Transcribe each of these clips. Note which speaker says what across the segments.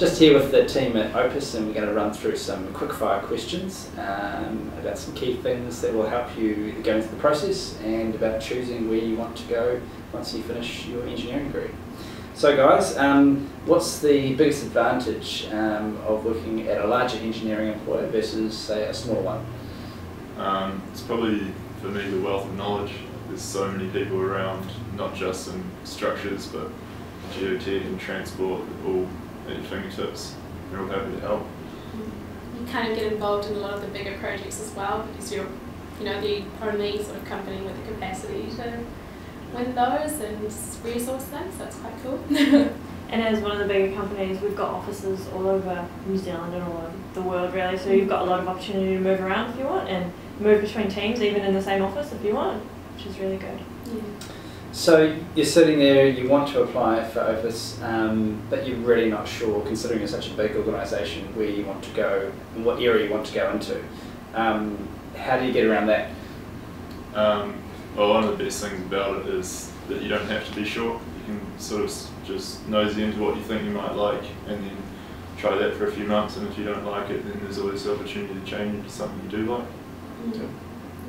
Speaker 1: just here with the team at Opus, and we're going to run through some quickfire questions about some key things that will help you go into the process and about choosing where you want to go once you finish your engineering degree. So guys, what's the biggest advantage of working at a larger engineering employer versus, say, a small one?
Speaker 2: It's probably, for me, the wealth of knowledge. There's so many people around, not just in structures, but geotech and transport, all at your fingertips. They're all happy to help.
Speaker 3: You kind of get involved in a lot of the bigger projects as well, because you're, the only sort of company with the capacity to win those and resource them, so it's quite cool.
Speaker 4: And as one of the bigger companies, we've got offices all over New Zealand and all over the world really, so you've got a lot of opportunity to move around if you want, and move between teams even in the same office if you want, which is really good.
Speaker 3: Yeah.
Speaker 1: So you're sitting there, you want to apply for Opus, but you're really not sure, considering you're such a big organisation, where you want to go and what area you want to go into. How do you get around that?
Speaker 2: Well, one of the best things about it is that you don't have to be sure. You can sort of just nosy into what you think you might like and then try that for a few months, and if you don't like it, then there's always the opportunity to change into something you do like.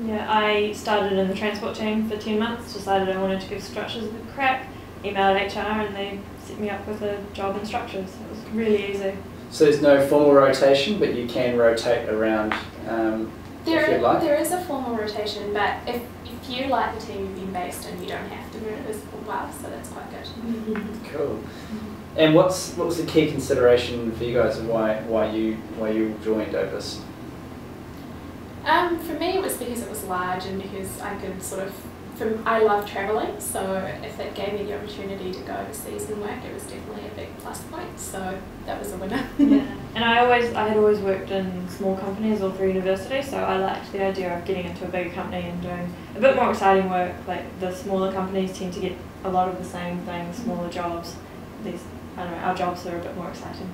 Speaker 4: Yeah, I started in the transport team for 10 months, decided I wanted to give structures a crack, emailed HR and they set me up with a job in structures. It was really easy.
Speaker 1: So there's no formal rotation, but you can rotate around if you'd like?
Speaker 3: There is a formal rotation, but if you like the team you've been based in, you don't have to move as well, so that's quite good.
Speaker 1: Cool. And what was the key consideration for you guys, and why you joined Opus?
Speaker 3: For me, it was because it was large and because I could I love travelling, so if it gave me the opportunity to go overseas and work, it was definitely a big plus point, so that was a winner.
Speaker 4: Yeah. And I had always worked in small companies all through university, so I liked the idea of getting into a bigger company and doing a bit more exciting work. Like the smaller companies tend to get a lot of the same things, smaller jobs. Our jobs are a bit more exciting.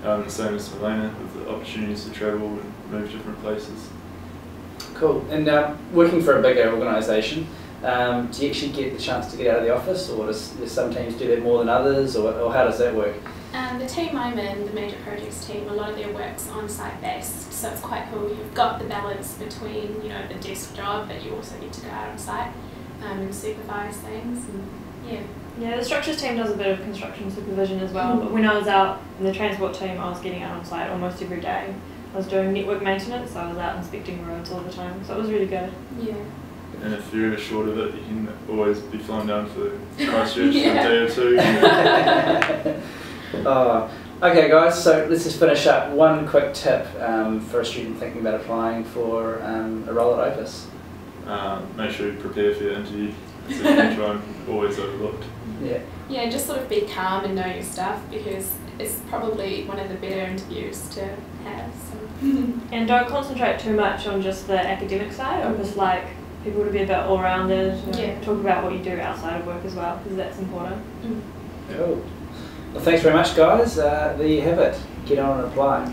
Speaker 2: The same as Milena, with the opportunities to travel and move different places.
Speaker 1: Cool. And working for a bigger organisation, do you actually get the chance to get out of the office, or does some teams do that more than others, or how does that work?
Speaker 3: The team I'm in, the major projects team, a lot of their work's on-site based, so it's quite cool. You've got the balance between, the desk job, but you also get to go out on site and supervise things. And,
Speaker 4: yeah, the structures team does a bit of construction supervision as well, but when I was out in the transport team, I was getting out on site almost every day. I was doing network maintenance, so I was out inspecting roads all the time, so it was really good.
Speaker 3: Yeah.
Speaker 2: And if you're ever short of it, you can always be flown down for Christchurch for a day or two.
Speaker 1: Okay guys, so let's just finish up. One quick tip for a student thinking about applying for a role at Opus.
Speaker 2: Make sure you prepare for your interview. It's a huge one, always overlooked.
Speaker 3: Yeah, just sort of be calm and know your stuff, because it's probably one of the better interviews to have. So.
Speaker 4: And don't concentrate too much on just the academic side. Opus like people to be a bit all-rounded. Talk about what you do outside of work as well, because that's important.
Speaker 1: Cool. Well, thanks very much, guys. There you have it. Get on and apply.